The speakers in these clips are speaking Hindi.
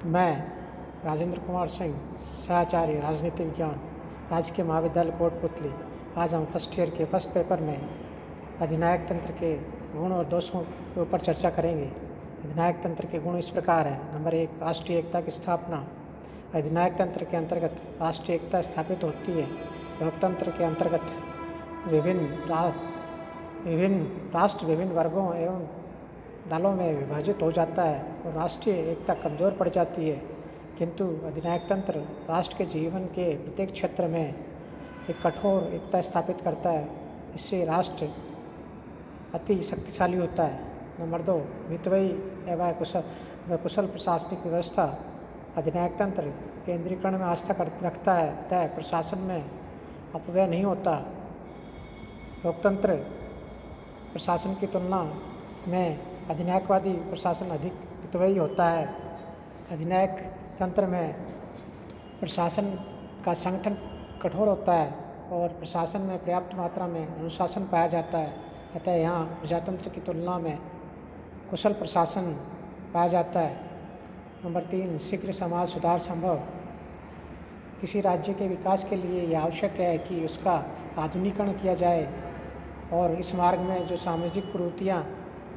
मैं राजेंद्र कुमार सिंह, सहचार्य राजनीति विज्ञान, राजकीय महाविद्यालय कोटपुतली। आज हम फर्स्ट ईयर के फर्स्ट पेपर में अधिनायक तंत्र के गुण और दोषों के ऊपर चर्चा करेंगे। अधिनायक तंत्र के गुण इस प्रकार हैं। नंबर 1, राष्ट्रीय एकता की स्थापना। अधिनायक तंत्र के अंतर्गत राष्ट्रीय एकता स्थापित होती है। लोकतंत्र के अंतर्गत विभिन्न राष्ट्र विभिन्न वर्गों एवं दलों में विभाजित हो जाता है और राष्ट्रीय एकता कमज़ोर पड़ जाती है। किंतु अधिनायक तंत्र राष्ट्र के जीवन के प्रत्येक क्षेत्र में एक कठोर एकता स्थापित करता है। इससे राष्ट्र अति शक्तिशाली होता है। नंबर 2, मितव्ययी एवं कुशल प्रशासनिक व्यवस्था। अधिनायक तंत्र केंद्रीकरण में आस्था रखता है, अतः प्रशासन में अपव्यय नहीं होता। लोकतंत्र प्रशासन की तुलना में अधिनायकवादी प्रशासन अधिक मितव्ययी होता है। अधिनायक तंत्र में प्रशासन का संगठन कठोर होता है और प्रशासन में पर्याप्त मात्रा में अनुशासन पाया जाता है, अतः यहाँ प्रजातंत्र की तुलना में कुशल प्रशासन पाया जाता है। नंबर 3, शीघ्र समाज सुधार संभव। किसी राज्य के विकास के लिए यह आवश्यक है कि उसका आधुनिकीकरण किया जाए और इस मार्ग में जो सामाजिक कुरीतियाँ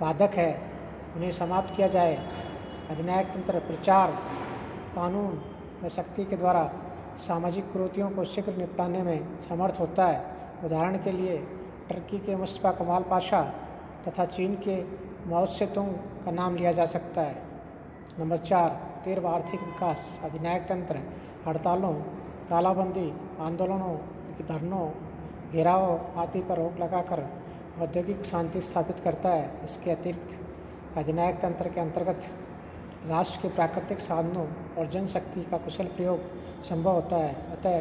बाधक है उन्हें समाप्त किया जाए। अधिनायक तंत्र प्रचार, कानून व शक्ति के द्वारा सामाजिक कुरीतियों को शीघ्र निपटाने में समर्थ होता है। उदाहरण के लिए टर्की के मुस्तफा कमाल पाशा तथा चीन के माओ त्से तुंग का नाम लिया जा सकता है। नंबर 4, तीव्र आर्थिक विकास। अधिनायक तंत्र हड़तालों, तालाबंदी, आंदोलनों, धरनों, घेराव आदि पर रोक लगाकर औद्योगिक शांति स्थापित करता है। इसके अतिरिक्त अधिनायक तंत्र के अंतर्गत राष्ट्र के प्राकृतिक साधनों और जनशक्ति का कुशल प्रयोग संभव होता है, अतः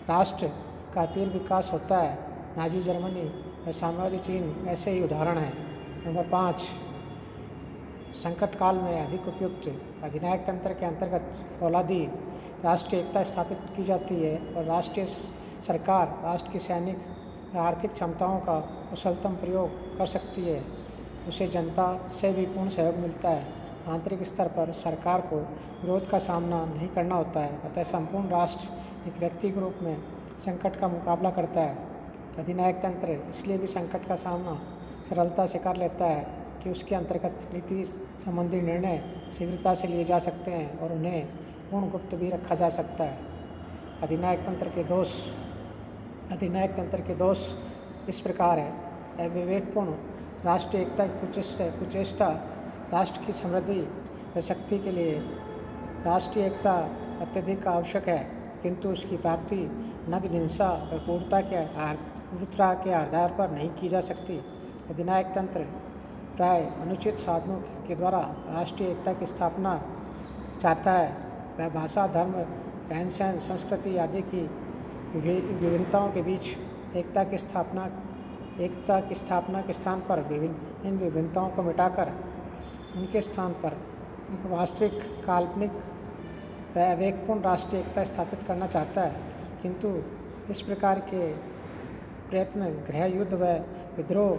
राष्ट्र का तीव्र विकास होता है। नाजी जर्मनी व साम्यवादी चीन ऐसे ही उदाहरण हैं। नंबर 5, संकट काल में अधिक उपयुक्त। अधिनायक तंत्र के अंतर्गत फौलादी राष्ट्रीय एकता स्थापित की जाती है और राष्ट्रीय सरकार राष्ट्र की सैनिक आर्थिक क्षमताओं का कुशलतम प्रयोग कर सकती है। उसे जनता से भी पूर्ण सहयोग मिलता है। आंतरिक स्तर पर सरकार को विरोध का सामना नहीं करना होता है, अतः संपूर्ण राष्ट्र एक व्यक्ति के रूप में संकट का मुकाबला करता है। अधिनायक तंत्र इसलिए भी संकट का सामना सरलता से कर लेता है कि उसके अंतर्गत नीति संबंधी निर्णय शीघ्रता से लिए जा सकते हैं और उन्हें पूर्ण गुप्त भी रखा जा सकता है। अधिनायक तंत्र के दोष इस प्रकार है। अविवेकपूर्ण राष्ट्रीय एकता की कुचेष्टा। राष्ट्र की समृद्धि व शक्ति के लिए राष्ट्रीय एकता अत्यधिक आवश्यक है, किंतु उसकी प्राप्ति नग्न हिंसा व क्रूरता के आधार पर नहीं की जा सकती। अधिनायक तंत्र प्राय अनुचित साधनों के द्वारा राष्ट्रीय एकता की स्थापना चाहता है। वह भाषा, धर्म, रहन सहन, संस्कृति आदि की विभिन्नताओं के बीच एकता की स्थापना के स्थान पर इन विभिन्नताओं को मिटाकर उनके स्थान पर एक वास्तविक, काल्पनिक व अविवेकपूर्ण राष्ट्रीय एकता स्थापित करना चाहता है, किंतु इस प्रकार के प्रयत्न गृह युद्ध व विद्रोह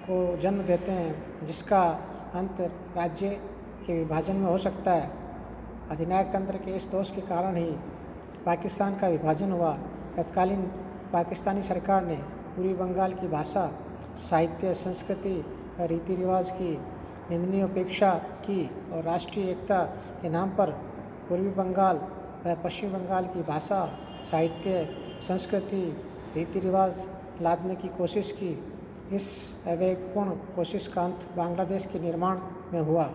को जन्म देते हैं, जिसका अंत राज्य के विभाजन में हो सकता है। अधिनायक तंत्र के इस दोष के कारण ही पाकिस्तान का विभाजन हुआ। तत्कालीन पाकिस्तानी सरकार ने पूर्वी बंगाल की भाषा, साहित्य, संस्कृति व रीति रिवाज की निंदनीय उपेक्षा की और राष्ट्रीय एकता के नाम पर पूर्वी बंगाल व पश्चिम बंगाल की भाषा, साहित्य, संस्कृति, रीति रिवाज लादने की कोशिश की। इस अविवेकपूर्ण कोशिश का अंत बांग्लादेश के निर्माण में हुआ।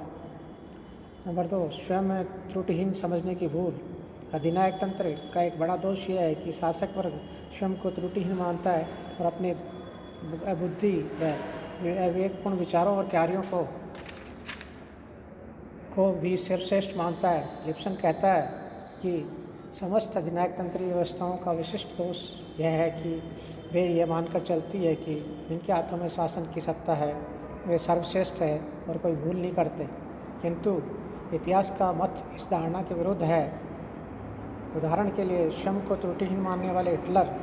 नंबर 2, स्वयं में त्रुटिहीन समझने की भूल। अधिनायक तंत्र का एक बड़ा दोष यह है कि शासक वर्ग स्वयं को त्रुटिहीन मानता है और अपने बुद्धि व अविवेकपूर्ण विचारों और कार्यों को भी सर्वश्रेष्ठ मानता है। लिप्सन कहता है कि समस्त अधिनायक तंत्रीय व्यवस्थाओं का विशिष्ट दोष यह है कि वे ये मानकर चलती है कि जिनके हाथों में शासन की सत्ता है वे सर्वश्रेष्ठ है और कोई भूल नहीं करते, किंतु इतिहास का मत इस धारणा के विरुद्ध है। उदाहरण के लिए स्वयं को त्रुटिहीन मानने वाले हिटलर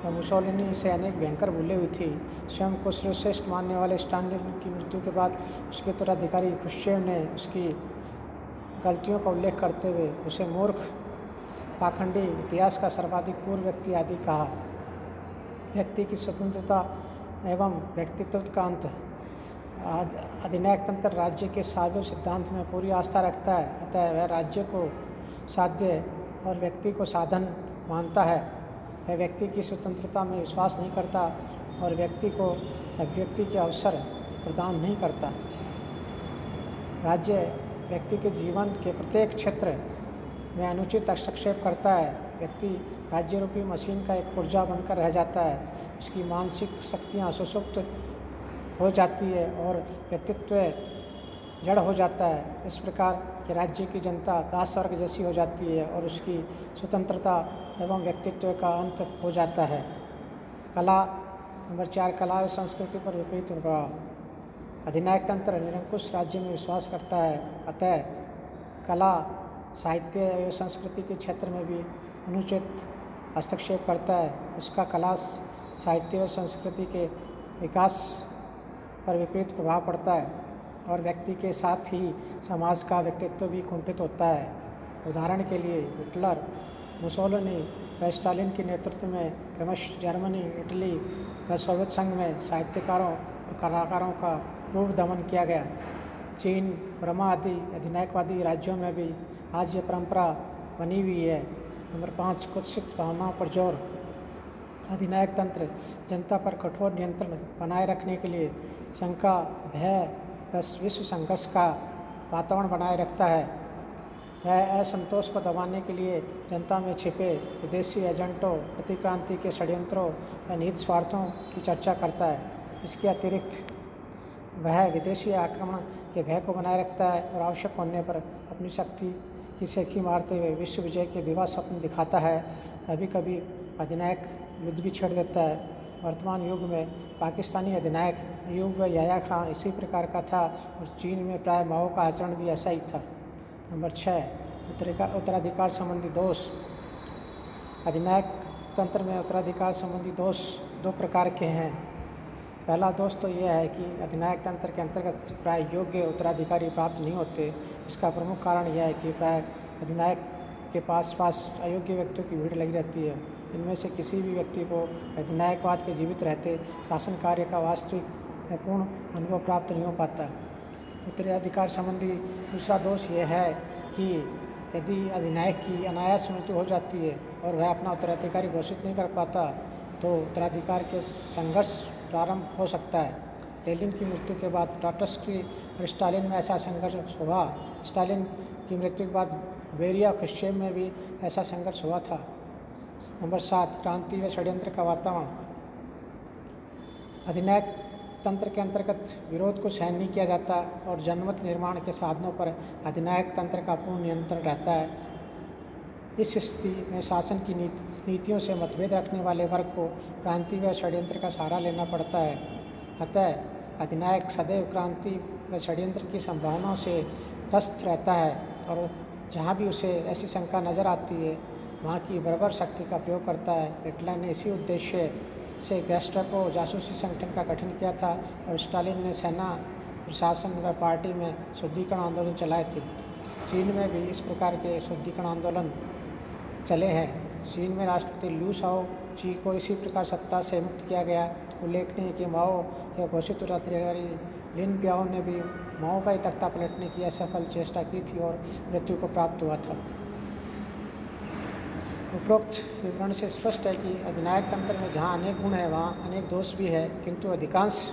व मुसोलिनी से अनेक भयंकर भूलें हुई थी। स्वयं को सर्वश्रेष्ठ मानने वाले स्टालिन की मृत्यु के बाद उसके उत्तराधिकारी ख्रुश्चेव ने उसकी गलतियों का उल्लेख करते हुए उसे मूर्ख, पाखंडी, इतिहास का सर्वाधिक क्रूर व्यक्ति आदि कहा। व्यक्ति की स्वतंत्रता एवं व्यक्तित्व का अंत। अधिनायक तंत्र राज्य के सार्वभौम सिद्धांत में पूरी आस्था रखता है, अतः वह राज्य को साध्य और व्यक्ति को साधन मानता है। वह व्यक्ति की स्वतंत्रता में विश्वास नहीं करता और व्यक्ति को अभिव्यक्ति के अवसर प्रदान नहीं करता। राज्य व्यक्ति के जीवन के प्रत्येक क्षेत्र में अनुचित हस्तक्षेप करता है। व्यक्ति राज्य रूपी मशीन का एक पुर्जा बनकर रह जाता है। उसकी मानसिक शक्तियाँ सुसुप्त हो जाती है और व्यक्तित्व जड़ हो जाता है। इस प्रकार के राज्य की जनता दास वर्ग जैसी हो जाती है और उसकी स्वतंत्रता एवं व्यक्तित्व का अंत हो जाता है। कला नंबर 4, कला और संस्कृति पर विपरीत प्रभाव। अधिनायक तंत्र निरंकुश राज्य में विश्वास करता है, अतः कला, साहित्य एवं संस्कृति के क्षेत्र में भी अनुचित हस्तक्षेप करता है। उसका कला, साहित्य और संस्कृति के विकास पर विपरीत प्रभाव पड़ता है और व्यक्ति के साथ ही समाज का व्यक्तित्व भी कुंठित होता है। उदाहरण के लिए हिटलर, मुसोलिनी व स्टालिन के नेतृत्व में क्रमशः जर्मनी, इटली व सोवियत संघ में साहित्यकारों और कलाकारों का क्रूर दमन किया गया। चीन, बर्मा आदि अधिनायकवादी राज्यों में भी आज ये परंपरा बनी हुई है। नंबर 5, कुत्सित भावनाओं पर जोर। अधिनायक तंत्र जनता पर कठोर नियंत्रण बनाए रखने के लिए शंका, भय व विश्व संघर्ष का वातावरण बनाए रखता है। वह असंतोष को दबाने के लिए जनता में छिपे विदेशी एजेंटों, प्रतिक्रांति के षड्यंत्रों व निहित स्वार्थों की चर्चा करता है। इसके अतिरिक्त वह विदेशी आक्रमण के भय को बनाए रखता है और आवश्यक होने पर अपनी शक्ति की सेखी मारते हुए विश्व विजय के दिवा स्वप्न दिखाता है। कभी कभी अधिनायक युद्ध भी छेड़ देता है। वर्तमान युग में पाकिस्तानी अधिनायक अयूब याह्या खान इसी प्रकार का था और चीन में प्राय माओ का आचरण भी ऐसा ही था। नंबर 6, उत्तराधिकार संबंधी दोष। अधिनायक तंत्र में उत्तराधिकार संबंधी दोष 2 प्रकार के हैं। पहला दोष तो यह है कि अधिनायक तंत्र के अंतर्गत प्राय योग्य उत्तराधिकारी प्राप्त नहीं होते। इसका प्रमुख कारण यह है कि प्राय अधिनायक के पास अयोग्य व्यक्तियों की भीड़ लगी रहती है। इनमें से किसी भी व्यक्ति को अधिनायकवाद के जीवित रहते शासन कार्य का वास्तविक पूर्ण अनुभव प्राप्त नहीं हो पाता। उत्तराधिकार संबंधी दूसरा दोष यह है कि यदि अधिनायक की अनायास मृत्यु हो जाती है और वह अपना उत्तराधिकारी घोषित नहीं कर पाता तो उत्तराधिकार के संघर्ष प्रारंभ हो सकता है। लेनिन की मृत्यु के बाद ट्रॉट्स्की और स्टालिन में ऐसा संघर्ष हुआ। स्टालिन की मृत्यु के बाद बेरिया, खुश्चेव में भी ऐसा संघर्ष हुआ था। नंबर 7, क्रांति व षड्यंत्र का वातावरण। अधिनायक तंत्र के अंतर्गत विरोध को सहन नहीं किया जाता और जनमत निर्माण के साधनों पर अधिनायक तंत्र का पूर्ण नियंत्रण रहता है। इस स्थिति में शासन की नीतियों से मतभेद रखने वाले वर्ग को क्रांति व षड्यंत्र का सहारा लेना पड़ता है। अतः अधिनायक सदैव क्रांति व षड्यंत्र की संभावनाओं से त्रस्त रहता है और जहाँ भी उसे ऐसी शंका नज़र आती है वहाँ की बर्बर शक्ति का प्रयोग करता है। हिटलर ने इसी उद्देश्य से गेस्टापो जासूसी संगठन का गठन किया था और स्टालिन ने सेना, प्रशासन व पार्टी में शुद्धिकरण आंदोलन चलाए थे। चीन में भी इस प्रकार के शुद्धिकरण आंदोलन चले हैं। चीन में राष्ट्रपति लू शाओची को इसी प्रकार सत्ता से मुक्त किया गया। उल्लेखनीय है कि माओ के घोषित उत्तराधिकारी लिन पियाओ ने भी माओ का ही तख्ता पलटने की असफल चेष्टा की थी और मृत्यु को प्राप्त हुआ था। उपरोक्त विवरण से स्पष्ट है कि अधिनायक तंत्र में जहाँ अनेक गुण हैं वहाँ अनेक दोष भी है, किंतु अधिकांश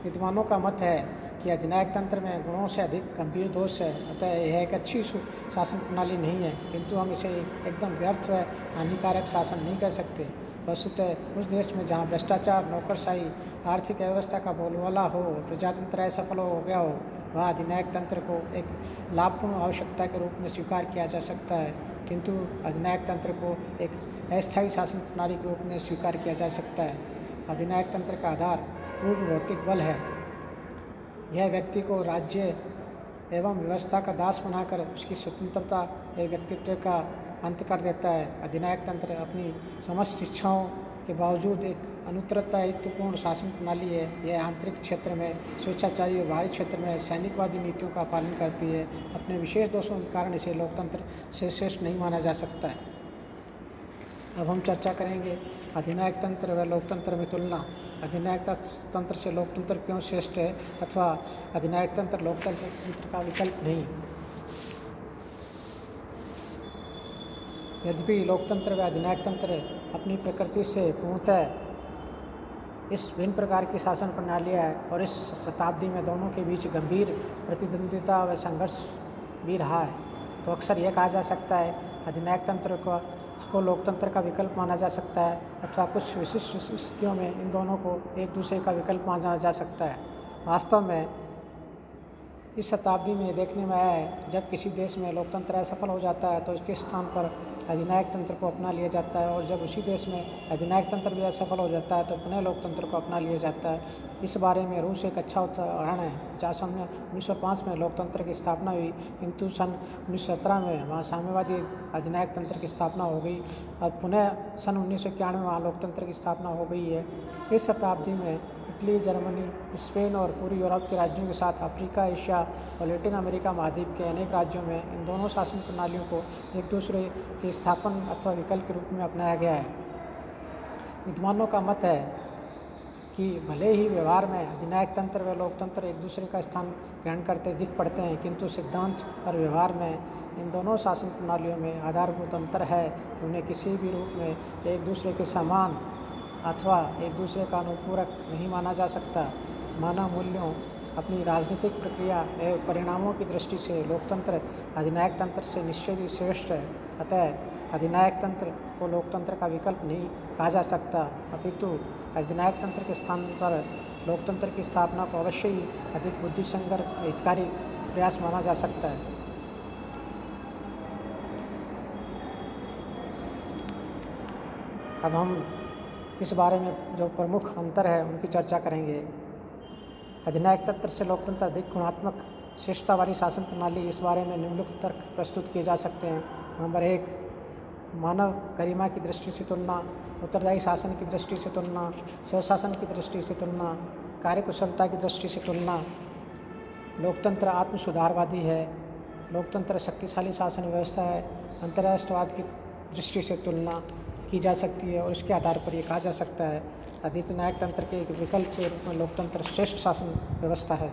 विद्वानों का मत है कि अधिनायक तंत्र में गुणों से अधिक गंभीर दोष है। अतः यह एक अच्छी शासन प्रणाली नहीं है, किंतु हम इसे एकदम व्यर्थ व हानिकारक शासन नहीं कह सकते। वस्तुतः उस देश में जहाँ भ्रष्टाचार, नौकरशाही, आर्थिक व्यवस्था का बोलबाला हो, प्रजातंत्र असफल हो गया हो, वहाँ अधिनायक तंत्र को एक लाभपूर्ण आवश्यकता के रूप में स्वीकार किया जा सकता है, किंतु अधिनायक तंत्र को एक अस्थायी शासन प्रणाली के रूप में स्वीकार किया जा सकता है। अधिनायक तंत्र का आधार पूर्ण भौतिक बल है। यह व्यक्ति को राज्य एवं व्यवस्था का दास बनाकर उसकी स्वतंत्रता एवं व्यक्तित्व का अंत कर देता है। अधिनायक तंत्र अपनी समस्त इच्छाओं के बावजूद एक अनुत्तरदायित्वपूर्ण शासन प्रणाली है। यह आंतरिक क्षेत्र में स्वेच्छाचारी और बाहरी क्षेत्र में सैनिकवादी नीतियों का पालन करती है। अपने विशेष दोषों के कारण इसे लोकतंत्र से श्रेष्ठ नहीं माना जा सकता है। अब हम चर्चा करेंगे अधिनायक तंत्र व लोकतंत्र में तुलना। अधिनायक तंत्र से लोकतंत्र क्यों श्रेष्ठ है अथवा अधिनायक तंत्र लोकतंत्र का विकल्प नहीं। यद्यपि लोकतंत्र व अधिनायक तंत्र अपनी प्रकृति से पूर्णतः इस भिन्न प्रकार की शासन प्रणालियाँ है और इस शताब्दी में दोनों के बीच गंभीर प्रतिद्वंद्विता व संघर्ष भी रहा है, तो अक्सर यह कहा जा सकता है अधिनायक तंत्र को लोकतंत्र का विकल्प माना जा सकता है अथवा कुछ विशिष्ट स्थितियों में इन दोनों को एक दूसरे का विकल्प माना जा सकता है। वास्तव में इस शताब्दी में देखने में आया है, जब किसी देश में लोकतंत्र असफल हो जाता है तो इसके स्थान पर अधिनायक तंत्र को अपना लिया जाता है, और जब उसी देश में अधिनायक तंत्र भी असफल हो जाता है तो पुनः लोकतंत्र को अपना लिया जाता है। इस बारे में रूस एक अच्छा उदाहरण है, जहाँ सन 1905 में लोकतंत्र की स्थापना हुई, किंतु सन 1917 में वहाँ साम्यवादी अधिनायक तंत्र की स्थापना हो गई और पुनः सन 1991 में वहाँ लोकतंत्र की स्थापना हो गई है। इस शताब्दी में इटली, जर्मनी, स्पेन और पूर्वी यूरोप के राज्यों के साथ अफ्रीका, एशिया और लैटिन अमेरिका महाद्वीप के अनेक राज्यों में इन दोनों शासन प्रणालियों को एक दूसरे के स्थापन अथवा विकल्प के रूप में अपनाया गया है। विद्वानों का मत है कि भले ही व्यवहार में अधिनायक तंत्र व लोकतंत्र एक दूसरे का स्थान ग्रहण करते दिख पड़ते हैं, किंतु सिद्धांत और व्यवहार में इन दोनों शासन प्रणालियों में आधारभूत अंतर है कि उन्हें किसी भी रूप में एक दूसरे के समान अथवा एक दूसरे का अनुपूरक नहीं माना जा सकता। मानव मूल्यों, अपनी राजनीतिक प्रक्रिया एवं परिणामों की दृष्टि से लोकतंत्र अधिनायक तंत्र से निश्चित ही श्रेष्ठ है। अतः अधिनायक तंत्र को लोकतंत्र का विकल्प नहीं कहा जा सकता, अपितु अधिनायक तंत्र के स्थान पर लोकतंत्र की स्थापना को अवश्य ही अधिक बुद्धिसंगत हितकारी प्रयास माना जा सकता है। अब हम इस बारे में जो प्रमुख अंतर है उनकी चर्चा करेंगे। अधिनायक तंत्र से लोकतंत्र अधिक गुणात्मक श्रेष्ठता वाली शासन प्रणाली। इस बारे में निम्नलिखित तर्क प्रस्तुत किए जा सकते हैं। नंबर 1, मानव गरिमा की दृष्टि से तुलना, उत्तरदायी शासन की दृष्टि से तुलना, स्वशासन की दृष्टि से तुलना, कार्यकुशलता की दृष्टि से तुलना। लोकतंत्र आत्म सुधारवादी है, लोकतंत्र शक्तिशाली शासन व्यवस्था है। अंतर्राष्ट्रवाद की दृष्टि से तुलना की जा सकती है और इसके आधार पर यह कहा जा सकता है अधिनायक तंत्र के एक विकल्प के रूप में लोकतंत्र श्रेष्ठ शासन व्यवस्था है।